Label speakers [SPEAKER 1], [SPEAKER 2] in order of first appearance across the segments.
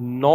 [SPEAKER 1] 9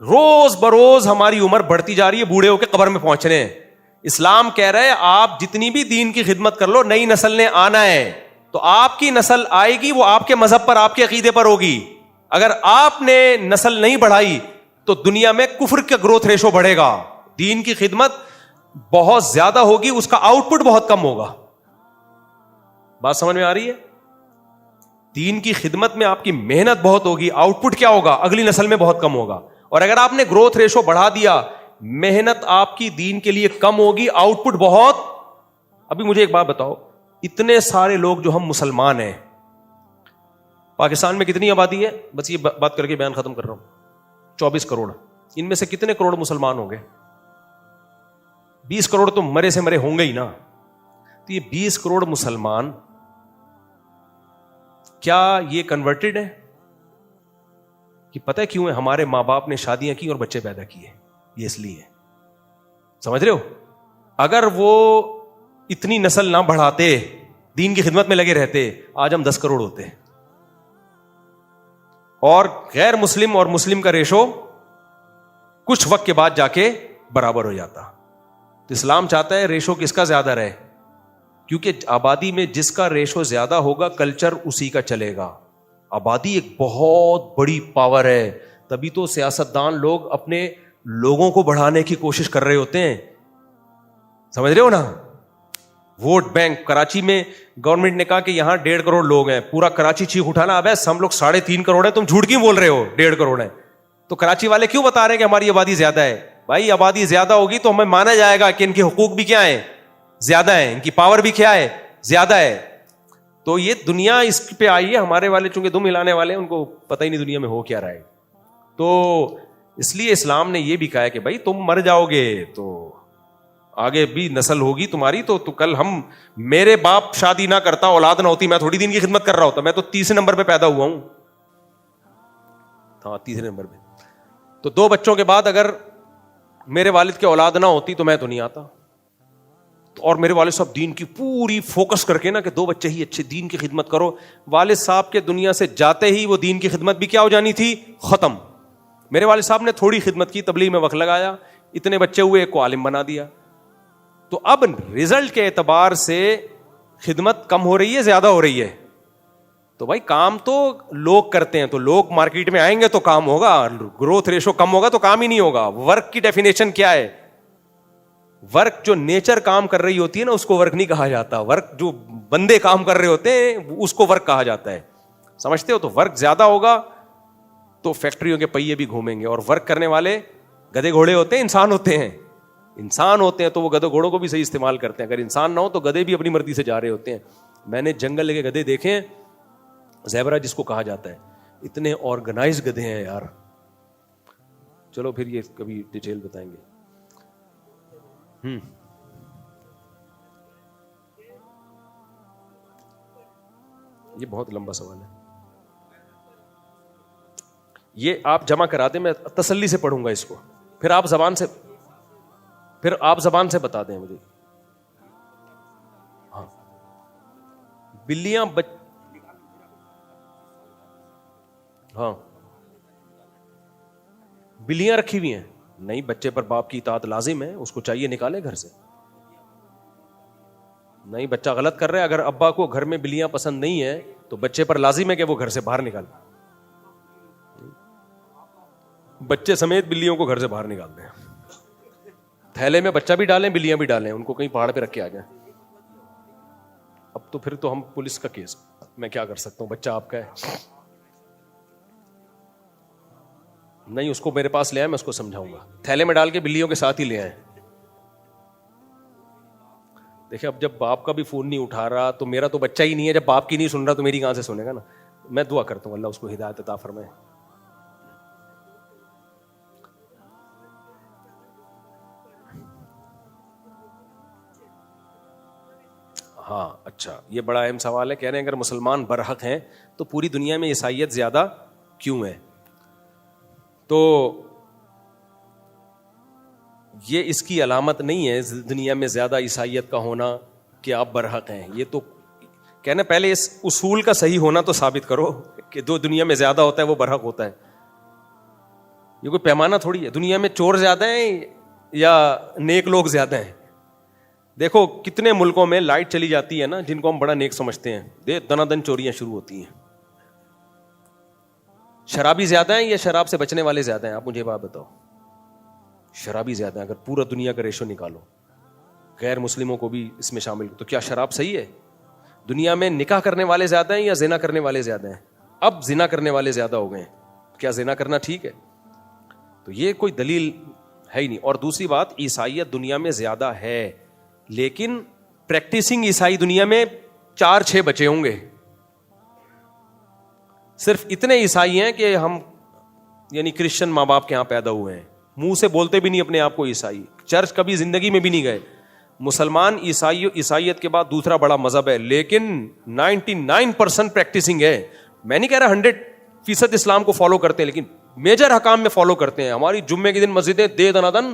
[SPEAKER 1] روز بروز ہماری عمر بڑھتی جا رہی ہے, بوڑھے ہو کے قبر میں پہنچ رہے ہیں. اسلام کہہ رہے ہیں آپ جتنی بھی دین کی خدمت کر لو, نئی نسل نے آنا ہے تو آپ کی نسل آئے گی, وہ آپ کے مذہب پر, آپ کے عقیدے پر ہوگی. اگر آپ نے نسل نہیں بڑھائی تو دنیا میں کفر کا گروتھ ریشو بڑھے گا, دین کی خدمت بہت زیادہ ہوگی, اس کا آؤٹ پٹ بہت کم ہوگا. بات سمجھ میں آ رہی ہے؟ دین کی خدمت میں آپ کی محنت بہت ہوگی, آؤٹ پٹ کیا ہوگا, اگلی نسل میں بہت کم ہوگا. اور اگر آپ نے گروتھ ریشو بڑھا دیا, محنت آپ کی دین کے لیے کم ہوگی, آؤٹ پٹ بہت. ابھی مجھے ایک بات بتاؤ, اتنے سارے لوگ جو ہم مسلمان ہیں, پاکستان میں کتنی آبادی ہے؟ بس یہ بات کر کے بیان ختم کر رہا ہوں. 24 کروڑ. ان میں سے کتنے کروڑ مسلمان ہوں گے؟ 20 کروڑ تو مرے سے مرے ہوں گے ہی نا. تو یہ 20 کروڑ مسلمان کیا یہ کنورٹڈ ہے؟ کہ پتہ ہے کیوں ہے؟ ہمارے ماں باپ نے شادیاں کی اور بچے پیدا کیے, یہ اس لیے. سمجھ رہے ہو؟ اگر وہ اتنی نسل نہ بڑھاتے, دین کی خدمت میں لگے رہتے, آج ہم 10 کروڑ ہوتے. اور غیر مسلم اور مسلم کا ریشو کچھ وقت کے بعد جا کے برابر ہو جاتا. تو اسلام چاہتا ہے ریشو کس کا زیادہ رہے, کیونکہ آبادی میں جس کا ریشو زیادہ ہوگا کلچر اسی کا چلے گا. آبادی ایک بہت بڑی پاور ہے, تبھی تو سیاستدان لوگ اپنے لوگوں کو بڑھانے کی کوشش کر رہے ہوتے ہیں. سمجھ رہے ہو نا؟ Vote bank. کراچی میں گورنمنٹ نے کہا کہ یہاں 1.5 کروڑ لوگ ہیں, پورا کراچی چیخ اٹھانا, اب ہم لوگ 3.5 کروڑ ہیں, تم جھوٹ کیوں بول رہے ہو 1.5 کروڑ ہیں؟ تو کراچی والے کیوں بتا رہے ہیں کہ ہماری آبادی زیادہ ہے؟ بھائی آبادی زیادہ ہوگی تو ہمیں مانا جائے گا کہ ان کے حقوق بھی کیا ہیں؟ زیادہ ہیں, ان کی پاور بھی کیا ہے؟ زیادہ ہے. تو یہ دنیا اس پہ آئی ہے, ہمارے والے چونکہ دم ہلانے والے ہیں, ان کو پتہ ہی نہیں دنیا میں ہو کیا رہا ہے. تو اس لیے اسلام نے یہ بھی کہا ہے کہ بھائی تم مر جاؤ گے تو آگے بھی نسل ہوگی تمہاری, تو کل ہم, میرے باپ شادی نہ کرتا, اولاد نہ ہوتی, میں تھوڑی دین کی خدمت کر رہا ہوتا, میں تو 30 نمبر پہ پیدا ہوا ہوں. ہاں 30 نمبر پہ. تو 2 بچوں کے بعد اگر میرے والد کے اولاد نہ ہوتی تو میں تو نہیں آتا. اور میرے والد صاحب دین کی پوری فوکس کر کے نا کہ 2 بچے ہی اچھے دین کی خدمت کرو. والد صاحب کے دنیا سے جاتے ہی وہ دین کی خدمت بھی کیا ہو جانی تھی؟ ختم. میرے والد صاحب نے تھوڑی خدمت کی, تبلیغ میں وقت لگایا, اتنے بچے ہوئے, ایک کو عالم بنا دیا. تو اب رزلٹ کے اعتبار سے خدمت کم ہو رہی ہے, زیادہ ہو رہی ہے؟ تو بھائی کام تو لوگ کرتے ہیں, تو لوگ مارکیٹ میں آئیں گے تو کام ہوگا. گروتھ ریشو کم ہوگا تو کام ہی نہیں ہوگا. ورک کی ڈیفینیشن کیا ہے؟ ورک جو نیچر کام کر رہی ہوتی ہے نا, اس کو ورک نہیں کہا جاتا. ورک جو بندے کام کر رہے ہوتے ہیں اس کو ورک کہا جاتا ہے. سمجھتے ہو؟ تو ورک زیادہ ہوگا تو فیکٹریوں کے پہیے بھی گھومیں گے, اور ورک کرنے والے گدھے گھوڑے ہوتے ہیں, انسان ہوتے ہیں. انسان ہوتے ہیں تو وہ گدھے گھوڑوں کو بھی صحیح استعمال کرتے ہیں. اگر انسان نہ ہو تو گدھے بھی اپنی مرضی سے جا رہے ہوتے ہیں. میں نے جنگل کے گدھے دیکھے ہیں, زیبرا جس کو کہا جاتا ہے, اتنے آرگنائز گدھے ہیں یار. چلو پھر یہ کبھی ڈیٹیل بتائیں گے. یہ بہت لمبا سوال ہے, یہ آپ جمع کرا دیں, میں تسلی سے پڑھوں گا اس کو, پھر آپ زبان سے بتا دیں مجھے. ہاں بلیاں ہاں بلیاں رکھی ہوئی ہیں. نہیں, بچے پر باپ کی اطاعت لازم ہے, اس کو چاہیے نکالے گھر سے. نہیں, بچہ غلط کر رہا ہے. اگر ابا کو گھر میں بلیاں پسند نہیں ہے تو بچے پر لازم ہے کہ وہ گھر سے باہر نکالے. بچے سمیت بلیوں کو گھر سے باہر نکال دیں, تھیلے میں بچہ بھی ڈالیں, بلیاں بھی ڈالیں, ان کو کہیں پہاڑ پہ رکھ کے آ جائیں. اب تو پھر تو ہم پولیس کا کیس, میں کیا کر سکتا ہوں, بچہ آپ کا ہے. نہیں, اس کو میرے پاس لے آئے, میں اس کو سمجھاؤں گا. تھیلے میں ڈال کے بلیوں کے ساتھ ہی لے آئے. دیکھیں اب جب باپ کا بھی فون نہیں اٹھا رہا تو میرا تو بچہ ہی نہیں ہے. جب باپ کی نہیں سن رہا تو میری کہاں سے سنے گا نا. میں دعا کرتا ہوں اللہ اس کو ہدایت عطا فرمائے. ہاں اچھا, یہ بڑا اہم سوال ہے. کہہ رہے ہیں اگر مسلمان برحق ہیں تو پوری دنیا میں عیسائیت زیادہ کیوں ہے؟ تو یہ اس کی علامت نہیں ہے دنیا میں زیادہ عیسائیت کا ہونا کہ آپ برحق ہیں. یہ تو کہنا پہلے اس اصول کا صحیح ہونا تو ثابت کرو کہ جو دنیا میں زیادہ ہوتا ہے وہ برحق ہوتا ہے. یہ کوئی پیمانہ تھوڑی ہے. دنیا میں چور زیادہ ہیں یا نیک لوگ زیادہ ہیں؟ دیکھو کتنے ملکوں میں لائٹ چلی جاتی ہے نا, جن کو ہم بڑا نیک سمجھتے ہیں, دنا دن چوریاں شروع ہوتی ہیں. شرابی زیادہ ہیں یا شراب سے بچنے والے زیادہ ہیں؟ آپ مجھے بات بتاؤ. شرابی زیادہ ہیں. اگر پورا دنیا کا ریشو نکالو, غیر مسلموں کو بھی اس میں شامل, تو کیا شراب صحیح ہے؟ دنیا میں نکاح کرنے والے زیادہ ہیں یا زنا کرنے والے زیادہ ہیں؟ اب زنا کرنے والے زیادہ ہو گئے ہیں. کیا زنا کرنا ٹھیک ہے؟ تو یہ کوئی دلیل ہے ہی نہیں. اور دوسری بات, عیسائیت دنیا میں زیادہ ہے, لیکن پریکٹسنگ عیسائی دنیا میں 4-6 بچے ہوں گے. صرف اتنے عیسائی ہیں کہ ہم یعنی کرسچن ماں باپ کے یہاں پیدا ہوئے ہیں, منہ سے بولتے بھی نہیں اپنے آپ کو عیسائی, چرچ کبھی زندگی میں بھی نہیں گئے. مسلمان عیسائیت کے بعد دوسرا بڑا مذہب ہے, لیکن 99% پریکٹسنگ ہے. میں نہیں کہہ رہا 100% اسلام کو فالو کرتے ہیں, لیکن میجر حکام میں فالو کرتے ہیں. ہماری جمعے کے دن مسجدیں دنا دن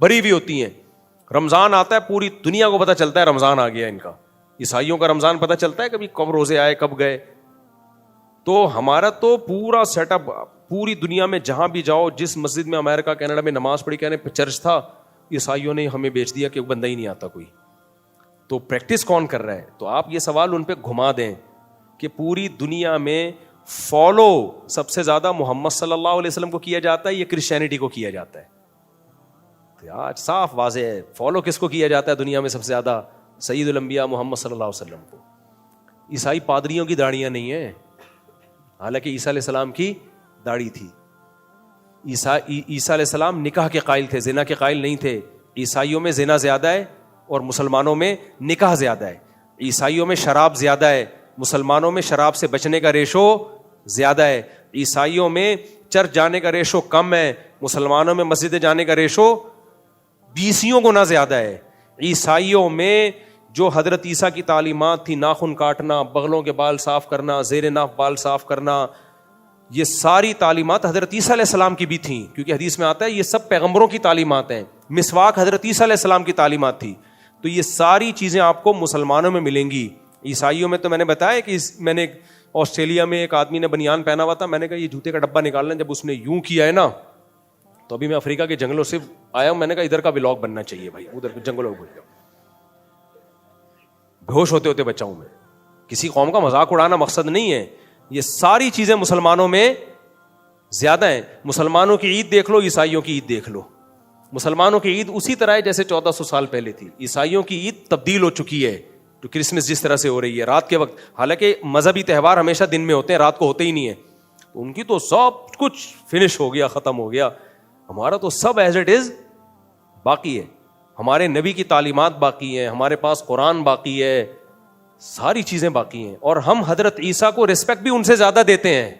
[SPEAKER 1] بھری ہوئی ہوتی ہیں. رمضان آتا ہے, پوری دنیا کو پتہ چلتا ہے رمضان آ گیا ان کا. عیسائیوں کا رمضان پتہ چلتا ہے کبھی کب روزے آئے کب گئے. تو ہمارا تو پورا سیٹ اپ, پوری دنیا میں جہاں بھی جاؤ, جس مسجد میں امریکہ کینیڈا میں نماز پڑھی کہنے چرچ تھا, عیسائیوں نے ہمیں بیچ دیا کہ بندہ ہی نہیں آتا کوئی. تو پریکٹس کون کر رہا ہے؟ تو آپ یہ سوال ان پہ گھما دیں کہ پوری دنیا میں فالو سب سے زیادہ محمد صلی اللہ علیہ وسلم کو کیا جاتا ہے یا کرسچینٹی کو کیا جاتا ہے؟ تو آج صاف واضح ہے, فالو کس کو کیا جاتا ہے دنیا میں سب سے زیادہ؟ سید الانبیاء محمد صلی اللہ علیہ وسلم کو. عیسائی پادریوں کی داڑیاں نہیں ہیں, حالانکہ عیسیٰ علیہ السلام کی داڑھی تھی. عیسیٰ علیہ السلام نکاح کے قائل تھے, زنا کے قائل نہیں تھے. عیسائیوں میں زنا زیادہ ہے اور مسلمانوں میں نکاح زیادہ ہے. عیسائیوں میں شراب زیادہ ہے, مسلمانوں میں شراب سے بچنے کا ریشو زیادہ ہے. عیسائیوں میں چرچ جانے کا ریشو کم ہے, مسلمانوں میں مسجد جانے کا ریشو 20 گنا زیادہ ہے. عیسائیوں میں جو حضرت عیسیٰ کی تعلیمات تھی, ناخن کاٹنا, بغلوں کے بال صاف کرنا, زیر ناف بال صاف کرنا, یہ ساری تعلیمات حضرت عیسیٰ علیہ السلام کی بھی تھیں, کیونکہ حدیث میں آتا ہے یہ سب پیغمبروں کی تعلیمات ہیں. مسواک حضرت عیسیٰ علیہ السلام کی تعلیمات تھی. تو یہ ساری چیزیں آپ کو مسلمانوں میں ملیں گی. عیسائیوں میں تو میں نے بتایا کہ میں نے آسٹریلیا میں ایک آدمی نے بنیان پہنا ہوا تھا, میں نے کہا یہ جوتے کا ڈبہ نکالنا, جب اس نے یوں کیا ہے نا, تو ابھی میں افریقہ کے جنگلوں سے آیا ہوں, میں نے کہا ادھر کا ولاگ بننا چاہیے بھائی, ادھر جنگلوں کو بےہوش ہوتے ہوتے بچا ہوں میں. کسی قوم کا مذاق اڑانا مقصد نہیں ہے. یہ ساری چیزیں مسلمانوں میں زیادہ ہیں. مسلمانوں کی عید دیکھ لو, عیسائیوں کی عید دیکھ لو. مسلمانوں کی عید اسی طرح ہے جیسے 1400 سال پہلے تھی. عیسائیوں کی عید تبدیل ہو چکی ہے, تو کرسمس جس طرح سے ہو رہی ہے رات کے وقت, حالانکہ مذہبی تہوار ہمیشہ دن میں ہوتے ہیں, رات کو ہوتے ہی نہیں ہیں. تو ان کی تو سب کچھ فنش ہو گیا, ختم ہو گیا. ہمارا تو سب ایز اٹ از باقی ہے. ہمارے نبی کی تعلیمات باقی ہیں, ہمارے پاس قرآن باقی ہے, ساری چیزیں باقی ہیں. اور ہم حضرت عیسیٰ کو رسپیکٹ بھی ان سے زیادہ دیتے ہیں.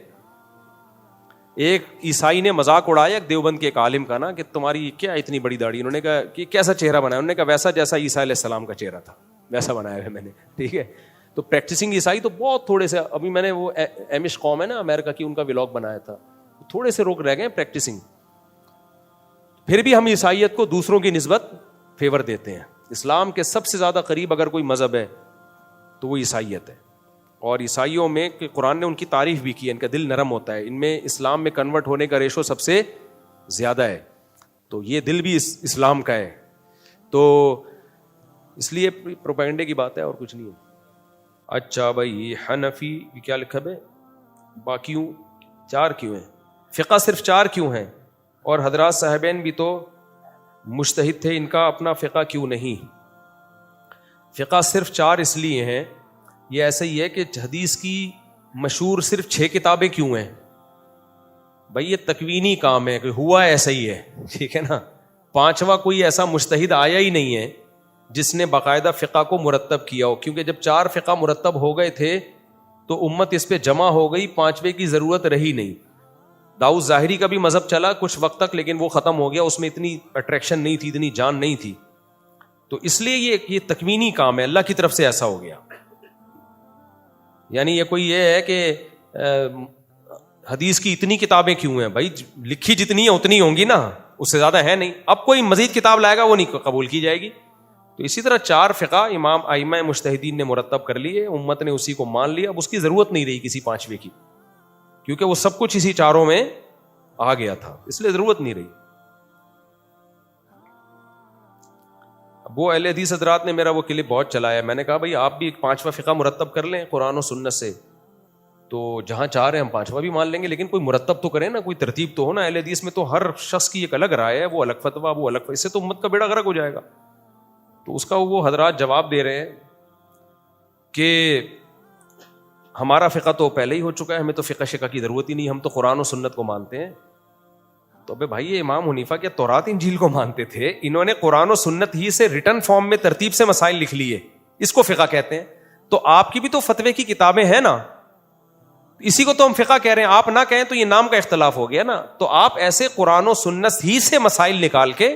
[SPEAKER 1] ایک عیسائی نے مذاق اڑایا ایک دیوبند کے ایک عالم کا نا, کہ تمہاری کیا اتنی بڑی داڑھی. انہوں نے کہا کہ کیسا چہرہ بنایا؟ انہوں نے کہا ویسا جیسا عیسیٰ علیہ السلام کا چہرہ تھا ویسا بنایا ہے میں نے. ٹھیک ہے, تو پریکٹسنگ عیسائی تو بہت تھوڑے سے, ابھی میں نے وہ ایمش قوم ہے نا امریکہ کی, ان کا ولاگ بنایا تھا, تھوڑے سے روک رہ گئے پریکٹسنگ. پھر بھی ہم عیسائیت کو دوسروں کی نسبت فیور دیتے ہیں. اسلام کے سب سے زیادہ قریب اگر کوئی مذہب ہے تو وہ عیسائیت ہے. اور عیسائیوں میں کہ قرآن نے ان کی تعریف بھی کی ہے, ان کا دل نرم ہوتا ہے, ان میں اسلام میں کنورٹ ہونے کا ریشو سب سے زیادہ ہے. تو یہ دل بھی اسلام کا ہے. تو اس لیے پروپیگنڈے کی بات ہے اور کچھ نہیں ہے. اچھا بھائی, حنفی کیا لکھا ہے باقیوں 4 کیوں ہیں؟ فقہ صرف 4 کیوں ہیں؟ اور حضرات صاحبین بھی تو مجتہد تھے, ان کا اپنا فقہ کیوں نہیں؟ فقہ صرف 4 اس لیے ہیں, یہ ایسا ہی ہے کہ حدیث کی مشہور صرف 6 کتابیں کیوں ہیں؟ بھائی یہ تکوینی کام ہے, کہ ہوا ایسا ہی ہے, ٹھیک ہے نا. 5واں کوئی ایسا مجتہد آیا ہی نہیں ہے جس نے باقاعدہ فقہ کو مرتب کیا ہو, کیونکہ جب 4 فقہ مرتب ہو گئے تھے تو امت اس پہ جمع ہو گئی, 5ویں کی ضرورت رہی نہیں. داؤد ظاہری کا بھی مذہب چلا کچھ وقت تک, لیکن وہ ختم ہو گیا, اس میں اتنی اٹریکشن نہیں تھی, اتنی جان نہیں تھی. تو اس لیے یہ تکوینی کام ہے, اللہ کی طرف سے ایسا ہو گیا. یعنی یہ کوئی یہ ہے کہ حدیث کی اتنی کتابیں کیوں ہیں؟ بھائی لکھی جتنی ہیں اتنی ہوں گی نا, اس سے زیادہ ہے نہیں. اب کوئی مزید کتاب لائے گا وہ نہیں قبول کی جائے گی. تو اسی طرح 4 فقہ امام ائمہ مجتہدین نے مرتب کر لیے, امت نے اسی کو مان لیا, اب اس کی ضرورت نہیں رہی کسی 5ویں کی, کیونکہ وہ سب کچھ اسی 4 میں آ گیا تھا, اس لیے ضرورت نہیں رہی. وہ اہل حدیث حضرات نے میرا وہ کلپ بہت چلایا. میں نے کہا بھائی آپ بھی ایک 5واں فقہ مرتب کر لیں قرآن و سنت سے, تو جہاں چاہ رہے ہیں ہم 5واں بھی مان لیں گے, لیکن کوئی مرتب تو کریں نا, کوئی ترتیب تو ہو نا. اہل حدیث میں تو ہر شخص کی ایک الگ رائے ہے, وہ الگ فتویٰ, وہ الگ, اس سے تو امت کا بیڑا غرق ہو جائے گا. تو اس کا وہ حضرات جواب دے رہے ہیں کہ ہمارا فقہ تو پہلے ہی ہو چکا ہے, ہمیں تو فقہ شقہ کی ضرورت ہی نہیں, ہم تو قرآن و سنت کو مانتے ہیں. تو ابے بھائی یہ امام حنیفہ کیا تورات انجیل کو مانتے تھے؟ انہوں نے قرآن و سنت ہی سے ریٹن فارم میں ترتیب سے مسائل لکھ لیے, اس کو فقہ کہتے ہیں. تو آپ کی بھی تو فتوے کی کتابیں ہیں نا, اسی کو تو ہم فقہ کہہ رہے ہیں. آپ نہ کہیں تو یہ نام کا اختلاف ہو گیا نا. تو آپ ایسے قرآن و سنت ہی سے مسائل نکال کے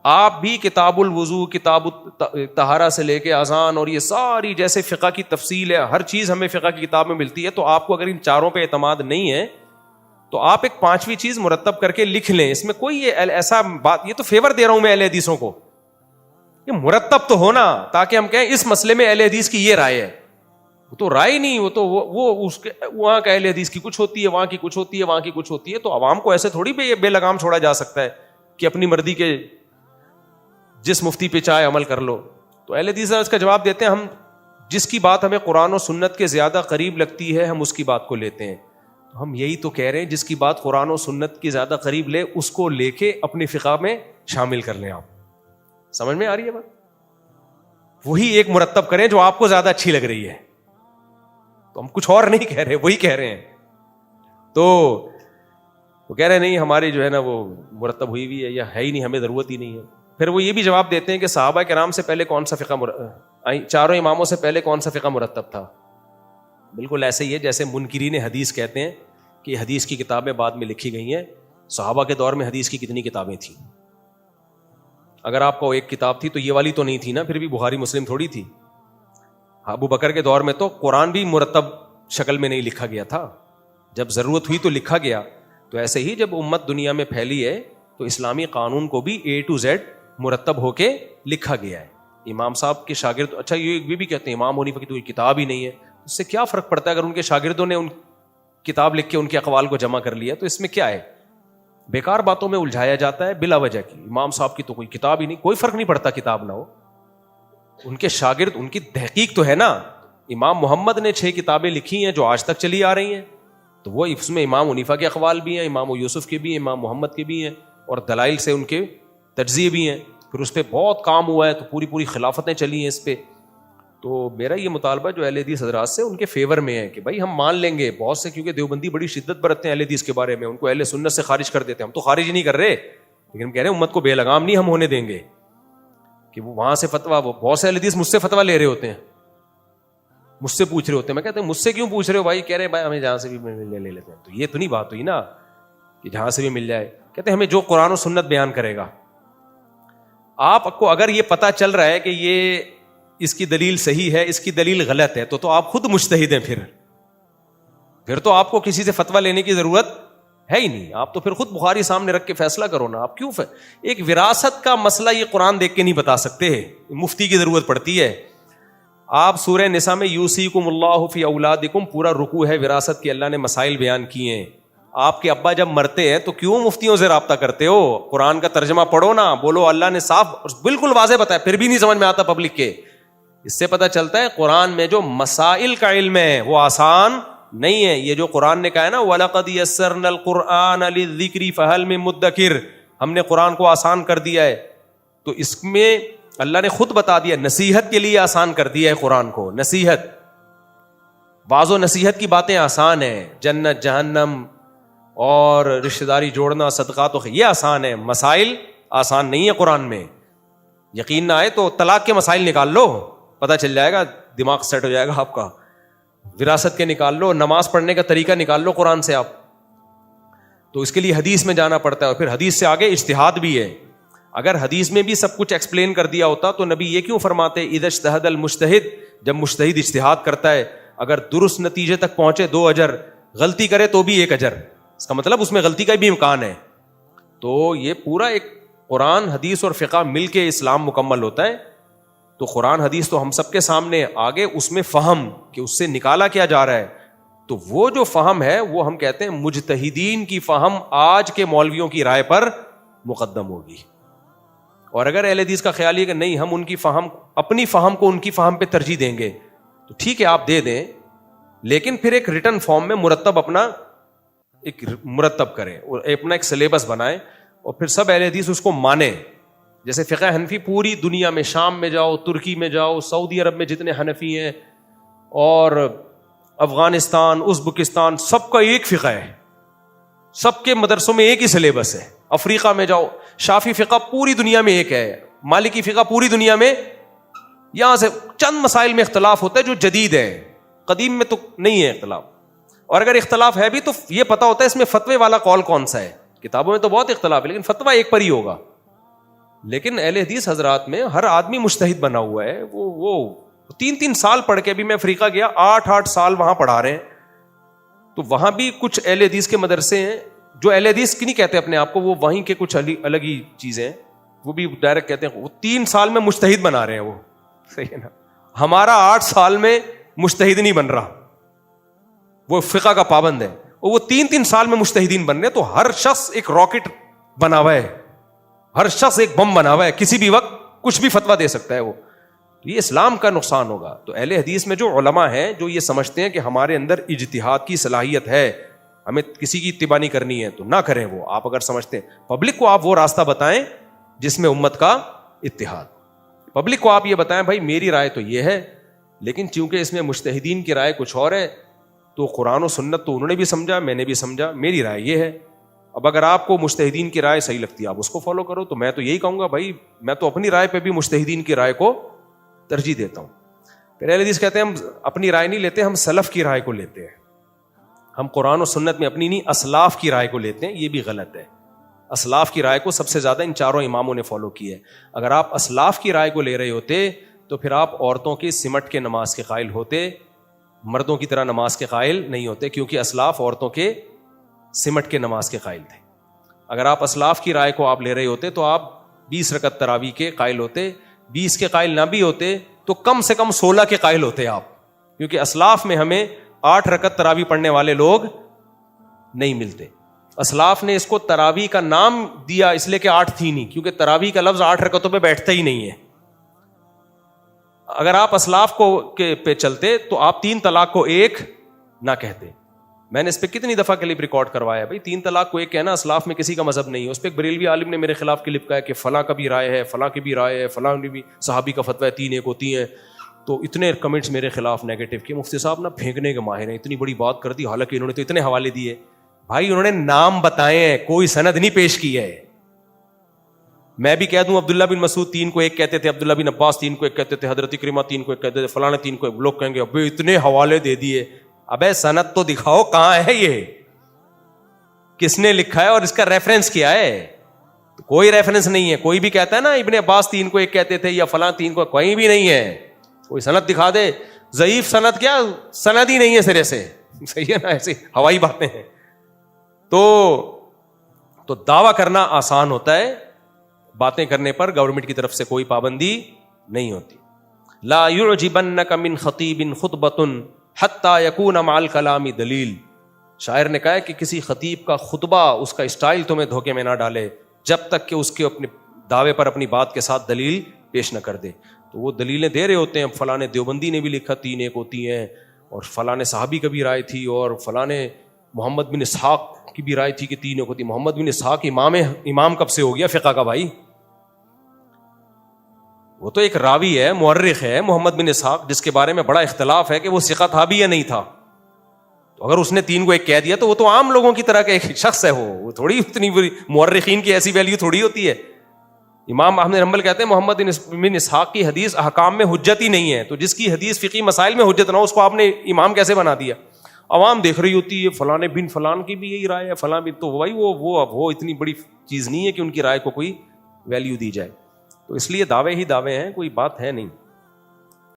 [SPEAKER 1] آپ بھی کتاب الوضو, کتاب طہارہ سے لے کے اذان اور یہ ساری جیسے فقہ کی تفصیل ہے, ہر چیز ہمیں فقہ کی کتاب میں ملتی ہے. تو آپ کو اگر ان چاروں پہ اعتماد نہیں ہے تو آپ ایک 5ویں چیز مرتب کر کے لکھ لیں. اس میں کوئی یہ ایسا بات, یہ تو فیور دے رہا ہوں میں اہل حدیثوں کو, یہ مرتب تو ہونا تاکہ ہم کہیں اس مسئلے میں اہل حدیث کی یہ رائے ہے. وہ تو رائے نہیں, وہ تو وہ اس کے وہاں کا اہل حدیث کی کچھ ہوتی ہے, وہاں کی کچھ ہوتی ہے, وہاں کی کچھ ہوتی ہے. تو عوام کو ایسے تھوڑی بے لگام چھوڑا جا سکتا ہے کہ اپنی مرضی کے جس مفتی پہ چاہے عمل کر لو. تو اہل حدیث اس کا جواب دیتے ہیں, ہم جس کی بات ہمیں قرآن و سنت کے زیادہ قریب لگتی ہے ہم اس کی بات کو لیتے ہیں. تو ہم یہی تو کہہ رہے ہیں, جس کی بات قرآن و سنت کی زیادہ قریب لے اس کو لے کے اپنی فقہ میں شامل کر لیں. آپ سمجھ میں آ رہی ہے بات؟ وہی ایک مرتب کریں جو آپ کو زیادہ اچھی لگ رہی ہے. تو ہم کچھ اور نہیں کہہ رہے, وہی کہہ رہے ہیں. تو وہ کہہ رہے نہیں ہماری جو ہے نا وہ مرتب ہوئی ہوئی ہے یا ہے ہی نہیں, ہمیں ضرورت ہی نہیں ہے. پھر وہ یہ بھی جواب دیتے ہیں کہ صحابہ کرام سے پہلے کون سا فقہ چاروں اماموں سے پہلے کون سا فقہ مرتب تھا. بالکل ایسے ہی ہے جیسے منکرین حدیث کہتے ہیں کہ حدیث کی کتابیں بعد میں لکھی گئی ہیں. صحابہ کے دور میں حدیث کی کتنی کتابیں تھیں؟ اگر آپ کو ایک کتاب تھی تو یہ والی تو نہیں تھی نا, پھر بھی بخاری مسلم تھوڑی تھی. ابو بکر کے دور میں تو قرآن بھی مرتب شکل میں نہیں لکھا گیا تھا, جب ضرورت ہوئی تو لکھا گیا. تو ایسے ہی جب امت دنیا میں پھیلی ہے تو اسلامی قانون کو بھی A to Z مرتب ہو کے لکھا گیا ہے. امام صاحب کے شاگرد, اچھا یہ بھی کہتے ہیں امام حنیفہ کی تو کتاب ہی نہیں ہے. اس سے کیا فرق پڑتا ہے اگر ان کے شاگردوں نے ان کتاب لکھ کے ان کے اقوال کو جمع کر لیا, تو اس میں کیا ہے؟ بیکار باتوں میں الجھایا جاتا ہے بلا وجہ کی. امام صاحب کی تو کوئی کتاب ہی نہیں, کوئی فرق نہیں پڑتا کتاب نہ ہو. ان کے شاگرد, ان کی تحقیق تو ہے نا. امام محمد نے 6 کتابیں لکھی ہیں جو آج تک چلی آ رہی ہیں, تو وہ اس میں امام حنیفہ کے اقوال بھی ہیں, امام یوسف کے بھی ہیں, امام محمد کے بھی ہیں, اور دلائل سے ان کے تجزیے بھی ہیں. پھر اس پہ بہت کام ہوا ہے, تو پوری خلافتیں چلی ہیں اس پہ. تو میرا یہ مطالبہ جو اہل حدیث حضرات سے ان کے فیور میں ہے کہ بھائی ہم مان لیں گے. بہت سے کیونکہ دیوبندی بڑی شدت برتتے ہیں اہل حدیث کے بارے میں, ان کو اہل سنت سے خارج کر دیتے ہیں. ہم تو خارج ہی نہیں کر رہے, لیکن ہم کہہ رہے ہیں امت کو بے لگام نہیں ہم ہونے دیں گے کہ وہ وہاں سے فتویٰ, وہ بہت سے اہل حدیث مجھ سے فتویٰ لے رہے ہوتے ہیں, مجھ سے پوچھ رہے ہوتے ہیں. میں کہتا ہوں مجھ سے کیوں پوچھ رہے ہو بھائی؟ کہہ رہے ہیں بھائی ہمیں جہاں سے بھی لے لیتے ہیں. تو یہ تو نہیں بات ہوئی نا کہ جہاں سے بھی مل جائے. کہتے ہیں ہمیں جو قرآن و سنت بیان کرے گا. آپ کو اگر یہ پتا چل رہا ہے کہ یہ اس کی دلیل صحیح ہے, اس کی دلیل غلط ہے, تو آپ خود مجتہد ہیں. پھر تو آپ کو کسی سے فتویٰ لینے کی ضرورت ہے ہی نہیں. آپ تو پھر خود بخاری سامنے رکھ کے فیصلہ کرو نا. آپ کیوں ایک وراثت کا مسئلہ یہ قرآن دیکھ کے نہیں بتا سکتے, مفتی کی ضرورت پڑتی ہے. آپ سورہ نساء میں یوصیکم اللہ فی اولادکم پورا رکوع ہے وراثت کی, اللہ نے مسائل بیان کیے ہیں. آپ کے ابا جب مرتے ہیں تو کیوں مفتیوں سے رابطہ کرتے ہو؟ قرآن کا ترجمہ پڑھو نا, بولو اللہ نے صاف بالکل واضح بتایا, پھر بھی نہیں سمجھ میں آتا پبلک کے. اس سے پتہ چلتا ہے قرآن میں جو مسائل کا علم ہے وہ آسان نہیں ہے. یہ جو قرآن نے کہا ہے نا وَلَقَدْ يَسَّرْنَا الْقُرْآنَ لِلذِّكْرِ فَهَلْ مِن مُدَّكِرٍ, ہم نے قرآن کو آسان کر دیا ہے. تو اس میں اللہ نے خود بتا دیا نصیحت کے لیے آسان کر دیا ہے قرآن کو. نصیحت, بعض و نصیحت کی باتیں آسان ہیں, جنت جہنم اور رشتہ داری جوڑنا صدقات یہ آسان ہے. مسائل آسان نہیں ہے قرآن میں. یقین نہ آئے تو طلاق کے مسائل نکال لو, پتہ چل جائے گا, دماغ سیٹ ہو جائے گا آپ کا. وراثت کے نکال لو, نماز پڑھنے کا طریقہ نکال لو قرآن سے آپ. تو اس کے لیے حدیث میں جانا پڑتا ہے, اور پھر حدیث سے آگے اجتہاد بھی ہے. اگر حدیث میں بھی سب کچھ ایکسپلین کر دیا ہوتا تو نبی یہ کیوں فرماتے اذا اجتہد المجتہد, جب مجتہد اجتہاد کرتا ہے اگر درست نتیجے تک پہنچے 2 اجر, غلطی کرے تو بھی 1 اجر. اس کا مطلب اس میں غلطی کا بھی امکان ہے. تو یہ پورا ایک قرآن حدیث اور فقہ مل کے اسلام مکمل ہوتا ہے. تو قرآن حدیث تو ہم سب کے سامنے آگے, اس میں فہم کہ اس سے نکالا کیا جا رہا ہے, تو وہ جو فہم ہے وہ ہم کہتے ہیں مجتہدین کی فہم آج کے مولویوں کی رائے پر مقدم ہوگی. اور اگر اہل حدیث کا خیال یہ کہ نہیں ہم ان کی فہم, اپنی فہم کو ان کی فہم پہ ترجیح دیں گے, تو ٹھیک ہے آپ دے دیں, لیکن پھر ایک ریٹن فارم میں مرتب کریں, اپنا ایک سلیبس بنائیں, اور پھر سب اہل حدیث اس کو مانیں. جیسے فقہ حنفی پوری دنیا میں, شام میں جاؤ, ترکی میں جاؤ, سعودی عرب میں جتنے حنفی ہیں, اور افغانستان, ازبکستان, سب کا ایک فقہ ہے, سب کے مدرسوں میں ایک ہی سلیبس ہے. افریقہ میں جاؤ, شافی فقہ پوری دنیا میں ایک ہے, مالکی فقہ پوری دنیا میں, یہاں سے چند مسائل میں اختلاف ہوتا ہے جو جدید ہے, قدیم میں تو نہیں ہے اختلاف, اور اگر اختلاف ہے بھی تو یہ پتا ہوتا ہے اس میں فتوے والا قول کون سا ہے. کتابوں میں تو بہت اختلاف ہے لیکن فتویٰ ایک پر ہی ہوگا. لیکن اہل حدیث حضرات میں ہر آدمی مجتہد بنا ہوا ہے. وہ 3 سال پڑھ کے بھی, میں افریقہ گیا 8 سال وہاں پڑھا رہے ہیں, تو وہاں بھی کچھ اہل حدیث کے مدرسے ہیں جو اہل حدیث کی نہیں کہتے اپنے آپ کو, وہ وہیں کے کچھ الگ ہی چیزیں ہیں, وہ بھی ڈائریکٹ کہتے ہیں وہ 3 سال میں مجتہد بنا رہے ہیں. وہ صحیح ہے نا, ہمارا 8 سال میں مجتہد نہیں بن رہا, وہ فقہ کا پابند ہے, اور وہ 3 سال میں مجتہدین بن رہے ہیں. تو ہر شخص ایک راکٹ بنا ہوا ہے, ہر شخص ایک بم بنا ہوا ہے, کسی بھی وقت کچھ بھی فتویٰ دے سکتا ہے. وہ یہ اسلام کا نقصان ہوگا. تو اہل حدیث میں جو علماء ہیں جو یہ سمجھتے ہیں کہ ہمارے اندر اجتہاد کی صلاحیت ہے, ہمیں کسی کی اتباع نہیں کرنی ہے, تو نہ کریں. وہ آپ اگر سمجھتے ہیں, پبلک کو آپ وہ راستہ بتائیں جس میں امت کا اتحاد. پبلک کو آپ یہ بتائیں بھائی میری رائے تو یہ ہے, لیکن چونکہ اس میں مجتہدین کی رائے کچھ اور ہے, تو قرآن و سنت تو انہوں نے بھی سمجھا, میں نے بھی سمجھا, میری رائے یہ ہے. اب اگر آپ کو مجتہدین کی رائے صحیح لگتی ہے آپ اس کو فالو کرو, تو میں تو یہی کہوں گا بھائی میں تو اپنی رائے پہ بھی مجتہدین کی رائے کو ترجیح دیتا ہوں. پھر اہل حدیث کہتے ہیں ہم اپنی رائے نہیں لیتے, ہم سلف کی رائے کو لیتے ہیں. ہم قرآن و سنت میں اپنی نہیں اسلاف کی رائے کو لیتے ہیں. یہ بھی غلط ہے. اسلاف کی رائے کو سب سے زیادہ ان 4 اماموں نے فالو کی ہے. اگر آپ اسلاف کی رائے کو لے رہے ہوتے تو پھر آپ عورتوں کی سمٹ کے نماز کے قائل ہوتے, مردوں کی طرح نماز کے قائل نہیں ہوتے, کیونکہ اسلاف عورتوں کے سمٹ کے نماز کے قائل تھے. اگر آپ اسلاف کی رائے کو آپ لے رہے ہوتے تو آپ 20 رکعت تراویح کے قائل ہوتے. 20 کے قائل نہ بھی ہوتے تو کم سے کم 16 کے قائل ہوتے آپ, کیونکہ اسلاف میں ہمیں 8 رکعت تراویح پڑھنے والے لوگ نہیں ملتے. اسلاف نے اس کو تراویح کا نام دیا اس لیے کہ 8 تھی نہیں, کیونکہ تراویح کا لفظ 8 رکعتوں پہ بیٹھتا ہی نہیں ہے. اگر آپ اسلاف کو پہ چلتے تو آپ 3 طلاق کو 1 نہ کہتے. میں نے اس پہ کتنی دفعہ کلپ ریکارڈ کروایا بھائی, 3 طلاق کو 1 کہنا اسلاف میں کسی کا مذہب نہیں ہے. اس پہ ایک بریلوی عالم نے میرے خلاف کلپ کہا کہ فلاں کا بھی رائے ہے, فلاں کی بھی رائے ہے, فلاں کی بھی صحابی کا فتویٰ ہے 3 1 ہوتی ہیں. تو اتنے کمنٹس میرے خلاف نیگیٹو کہ مفتی صاحب نا پھینکنے کے ماہر ہیں, اتنی بڑی بات کر دی, حالانکہ انہوں نے تو اتنے حوالے دیے. بھائی انہوں نے نام بتائے ہیں, کوئی سند نہیں پیش کی ہے. میں بھی کہہ دوں عبداللہ بن مسعود 3 کو 1 کہتے تھے, عبداللہ بن عباس 3 کو 1 کہتے تھے, حضرت اکرمہ 3 کو 1 کہتے تھے, فلاں 3 کو 1. لوگ کہیں گے ابے اتنے حوالے دے دیے. ابے سند تو دکھاؤ کہاں ہے, یہ کس نے لکھا ہے اور اس کا ریفرنس کیا ہے. کوئی ریفرنس نہیں ہے. کوئی بھی کہتا ہے نا ابن عباس 3 کو 1 کہتے تھے یا فلاں 3 کو, کوئی بھی نہیں ہے. کوئی سند دکھا دے. ضعیف سند کیا, سند ہی نہیں ہے سرے سے. صحیح ہے نا, ایسی ہوائی باتیں ہیں. تو دعویٰ کرنا آسان ہوتا ہے, باتیں کرنے پر گورنمنٹ کی طرف سے کوئی پابندی نہیں ہوتی. لا يعجبنك من خطیب خطبۃ حتی یکون مع الکلام دلیل. شاعر نے کہا ہے کہ کسی خطیب کا خطبہ, اس کا اسٹائل تمہیں دھوکے میں نہ ڈالے جب تک کہ اس کے اپنے دعوے پر اپنی بات کے ساتھ دلیل پیش نہ کر دے. تو وہ دلیلیں دے رہے ہوتے ہیں. فلاں دیوبندی نے بھی لکھا 3 1 ہوتی ہیں, اور فلاں صحابی کا بھی رائے تھی, اور فلاں محمد بن اسحاق کی بھی رائے تھی کہ 3 1 ہوتی. محمد بن اسحاق امام کب سے ہو گیا فقہ کا بھائی؟ وہ تو ایک راوی ہے, مورخ ہے محمد بن اسحاق, جس کے بارے میں بڑا اختلاف ہے کہ وہ ثقہ تھا بھی یا نہیں تھا. تو اگر اس نے 3 کو 1 کہہ دیا تو وہ تو عام لوگوں کی طرح کا ایک شخص ہے. وہ تھوڑی اتنی بری, مورخین کی ایسی ویلیو تھوڑی ہوتی ہے. امام احمد بن حنبل کہتے ہیں محمد بن اسحاق کی حدیث احکام میں حجت ہی نہیں ہے. تو جس کی حدیث فقہی مسائل میں حجت نہ ہو, اس کو آپ نے امام کیسے بنا دیا؟ عوام دیکھ رہی ہوتی ہے فلاں بن فلان کی بھی یہی رائے ہے, فلاں بھی. تو بھائی وہ اتنی بڑی چیز نہیں ہے کہ ان کی رائے کو کوئی ویلیو دی جائے. تو اس لیے دعوے ہی دعوے ہیں, کوئی بات ہے نہیں.